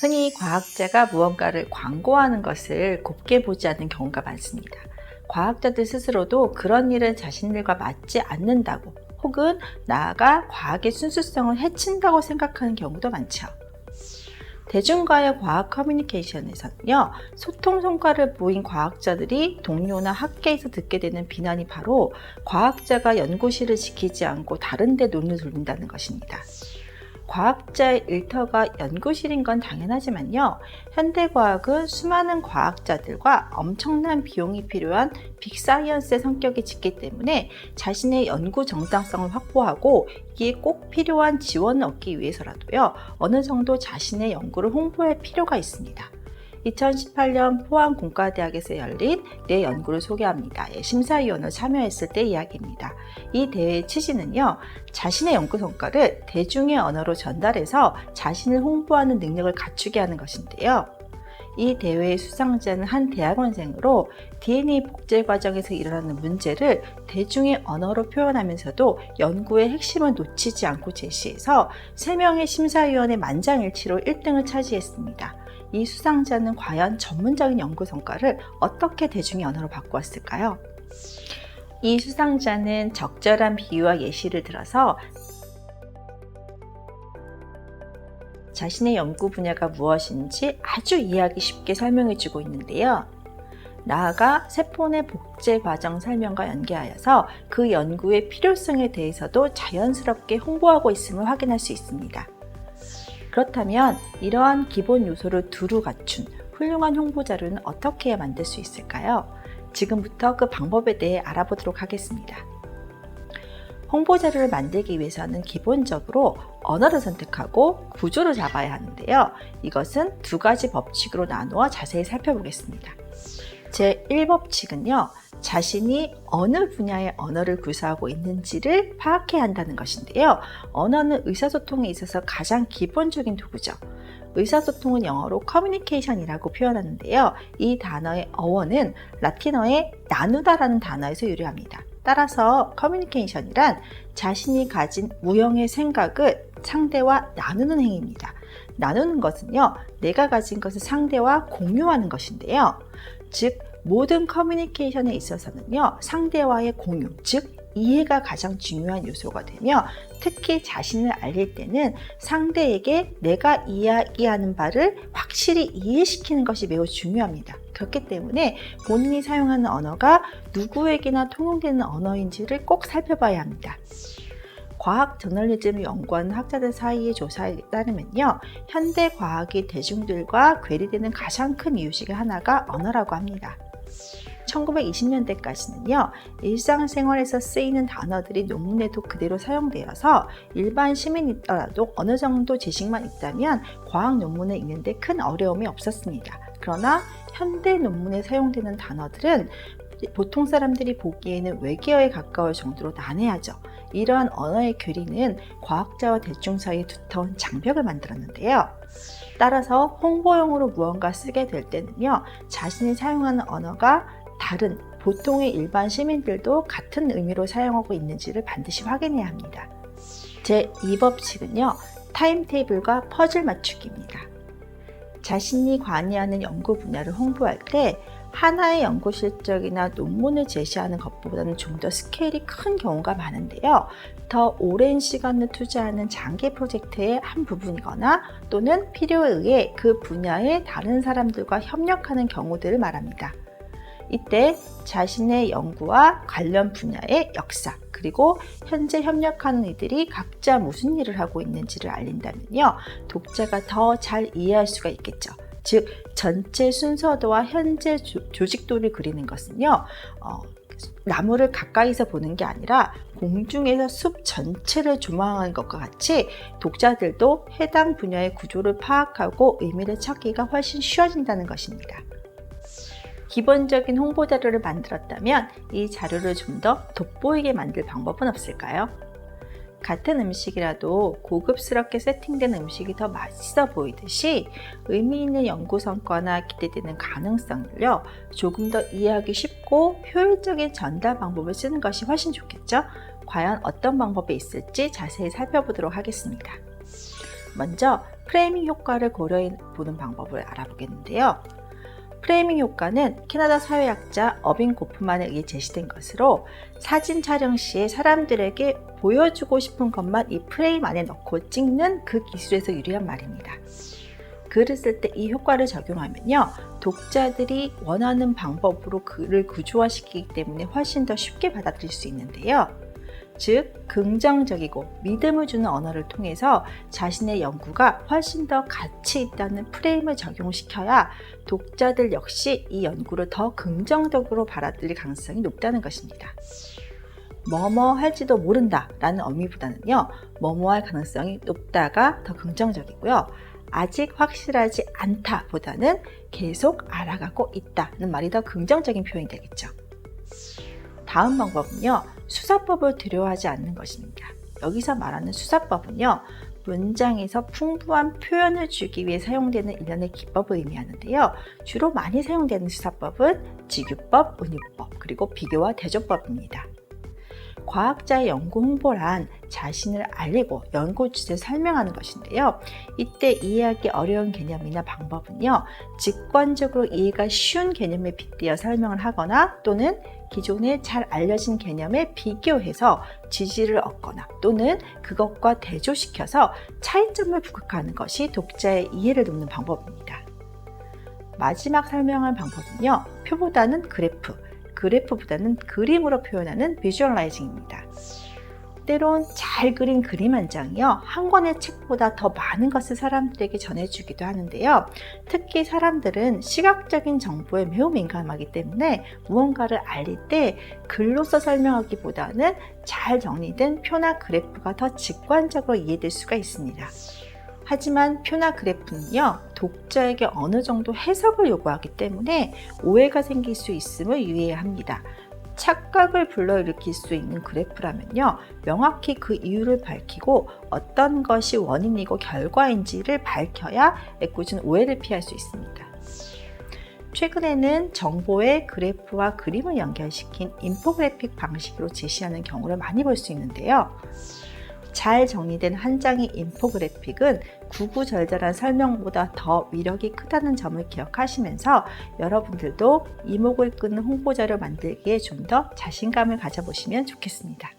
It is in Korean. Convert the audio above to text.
흔히 과학자가 무언가를 광고하는 것을 곱게 보지 않는 경우가 많습니다. 과학자들 스스로도 그런 일은 자신들과 맞지 않는다고 혹은 나아가 과학의 순수성을 해친다고 생각하는 경우도 많죠. 대중과의 과학 커뮤니케이션에서는요, 소통 성과를 보인 과학자들이 동료나 학계에서 듣게 되는 비난이 바로 과학자가 연구실을 지키지 않고 다른 데 눈을 돌린다는 것입니다. 과학자의 일터가 연구실인 건 당연하지만요, 현대과학은 수많은 과학자들과 엄청난 비용이 필요한 빅사이언스의 성격이 짙기 때문에 자신의 연구 정당성을 확보하고 이에 꼭 필요한 지원을 얻기 위해서라도요, 어느 정도 자신의 연구를 홍보할 필요가 있습니다. 2018년 포항공과대학에서 열린 내 연구를 소개합니다. 심사위원으로 참여했을 때 이야기입니다. 이 대회의 취지는요, 자신의 연구 성과를 대중의 언어로 전달해서 자신을 홍보하는 능력을 갖추게 하는 것인데요. 이 대회의 수상자는 한 대학원생으로 DNA 복제 과정에서 일어나는 문제를 대중의 언어로 표현하면서도 연구의 핵심을 놓치지 않고 제시해서 3명의 심사위원의 만장일치로 1등을 차지했습니다. 이 수상자는 과연 전문적인 연구 성과를 어떻게 대중의 언어로 바꾸었을까요? 이 수상자는 적절한 비유와 예시를 들어서 자신의 연구 분야가 무엇인지 아주 이해하기 쉽게 설명해주고 있는데요. 나아가 세포내 복제 과정 설명과 연계하여서 그 연구의 필요성에 대해서도 자연스럽게 홍보하고 있음을 확인할 수 있습니다. 그렇다면 이러한 기본 요소를 두루 갖춘 훌륭한 홍보 자료는 어떻게 만들 수 있을까요? 지금부터 그 방법에 대해 알아보도록 하겠습니다. 홍보 자료를 만들기 위해서는 기본적으로 언어를 선택하고 구조를 잡아야 하는데요. 이것은 2가지 법칙으로 나누어 자세히 살펴보겠습니다. 제1법칙은요, 자신이 어느 분야의 언어를 구사하고 있는지를 파악해야 한다는 것인데요. 언어는 의사소통에 있어서 가장 기본적인 도구죠. 의사소통은 영어로 커뮤니케이션이라고 표현하는데요. 이 단어의 어원은 라틴어의 나누다라는 단어에서 유래합니다. 따라서 커뮤니케이션이란 자신이 가진 무형의 생각을 상대와 나누는 행위입니다. 나누는 것은요, 내가 가진 것을 상대와 공유하는 것인데요. 즉, 모든 커뮤니케이션에 있어서는요, 상대와의 공유, 즉 이해가 가장 중요한 요소가 되며, 특히 자신을 알릴 때는 상대에게 내가 이야기하는 바를 확실히 이해시키는 것이 매우 중요합니다. 그렇기 때문에 본인이 사용하는 언어가 누구에게나 통용되는 언어인지를 꼭 살펴봐야 합니다. 과학 저널리즘을 연구하는 학자들 사이의 조사에 따르면요, 현대 과학이 대중들과 괴리되는 가장 큰 이유 중에 하나가 언어라고 합니다. 1920년대까지는요, 일상생활에서 쓰이는 단어들이 논문에도 그대로 사용되어서 일반 시민이더라도 어느 정도 지식만 있다면 과학 논문을 읽는데 큰 어려움이 없었습니다. 그러나 현대 논문에 사용되는 단어들은 보통 사람들이 보기에는 외계어에 가까울 정도로 난해하죠. 이러한 언어의 괴리는 과학자와 대중 사이에 두터운 장벽을 만들었는데요. 따라서 홍보용으로 무언가 쓰게 될 때는요, 자신이 사용하는 언어가 다른 보통의 일반 시민들도 같은 의미로 사용하고 있는지를 반드시 확인해야 합니다. 제2법칙은요, 타임테이블과 퍼즐 맞추기입니다. 자신이 관여하는 연구 분야를 홍보할 때 하나의 연구 실적이나 논문을 제시하는 것보다는 좀 더 스케일이 큰 경우가 많은데요. 더 오랜 시간을 투자하는 장기 프로젝트의 한 부분이거나 또는 필요에 의해 그 분야의 다른 사람들과 협력하는 경우들을 말합니다. 이때 자신의 연구와 관련 분야의 역사, 그리고 현재 협력하는 이들이 각자 무슨 일을 하고 있는지를 알린다면요, 독자가 더 잘 이해할 수가 있겠죠. 즉, 전체 순서도와 현재 조직도를 그리는 것은요, 나무를 가까이서 보는 게 아니라 공중에서 숲 전체를 조망하는 것과 같이 독자들도 해당 분야의 구조를 파악하고 의미를 찾기가 훨씬 쉬워진다는 것입니다. 기본적인 홍보 자료를 만들었다면 이 자료를 좀 더 돋보이게 만들 방법은 없을까요? 같은 음식이라도 고급스럽게 세팅된 음식이 더 맛있어 보이듯이 의미 있는 연구 성과나 기대되는 가능성을요, 조금 더 이해하기 쉽고 효율적인 전달 방법을 쓰는 것이 훨씬 좋겠죠? 과연 어떤 방법이 있을지 자세히 살펴보도록 하겠습니다. 먼저 프레이밍 효과를 고려해 보는 방법을 알아보겠는데요. 프레이밍 효과는 캐나다 사회학자 어빈 고프만에 의해 제시된 것으로 사진 촬영 시에 사람들에게 보여주고 싶은 것만 이 프레임 안에 넣고 찍는 그 기술에서 유래한 말입니다. 글을 쓸 때 이 효과를 적용하면요, 독자들이 원하는 방법으로 글을 구조화시키기 때문에 훨씬 더 쉽게 받아들일 수 있는데요. 즉, 긍정적이고 믿음을 주는 언어를 통해서 자신의 연구가 훨씬 더 가치 있다는 프레임을 적용시켜야 독자들 역시 이 연구를 더 긍정적으로 받아들일 가능성이 높다는 것입니다. 뭐뭐 할지도 모른다 라는 의미보다는요, 뭐뭐 할 가능성이 높다가 더 긍정적이고요. 아직 확실하지 않다 보다는 계속 알아가고 있다는 말이 더 긍정적인 표현이 되겠죠. 다음 방법은요, 수사법을 두려워하지 않는 것입니다. 여기서 말하는 수사법은요, 문장에서 풍부한 표현을 주기 위해 사용되는 일련의 기법을 의미하는데요. 주로 많이 사용되는 수사법은 직유법, 은유법, 그리고 비교와 대조법입니다. 과학자의 연구 홍보란 자신을 알리고 연구 주제를 설명하는 것인데요. 이때 이해하기 어려운 개념이나 방법은요, 직관적으로 이해가 쉬운 개념에 빗대어 설명을 하거나 또는 기존에 잘 알려진 개념에 비교해서 지지를 얻거나 또는 그것과 대조시켜서 차이점을 부각하는 것이 독자의 이해를 돕는 방법입니다. 마지막 설명할 방법은요, 표보다는 그래프보다는 그림으로 표현하는 비주얼라이징입니다. 때론 잘 그린 그림 한 장이요, 한 권의 책보다 더 많은 것을 사람들에게 전해주기도 하는데요. 특히 사람들은 시각적인 정보에 매우 민감하기 때문에 무언가를 알릴 때 글로써 설명하기보다는 잘 정리된 표나 그래프가 더 직관적으로 이해될 수가 있습니다. 하지만 표나 그래프는요, 독자에게 어느 정도 해석을 요구하기 때문에 오해가 생길 수 있음을 유의해야 합니다. 착각을 불러일으킬 수 있는 그래프라면요, 명확히 그 이유를 밝히고 어떤 것이 원인이고 결과인지를 밝혀야 애꿎은 오해를 피할 수 있습니다. 최근에는 정보의 그래프와 그림을 연결시킨 인포그래픽 방식으로 제시하는 경우를 많이 볼 수 있는데요. 잘 정리된 한 장의 인포그래픽은 구구절절한 설명보다 더 위력이 크다는 점을 기억하시면서 여러분들도 이목을 끄는 홍보자료 만들기에 좀 더 자신감을 가져보시면 좋겠습니다.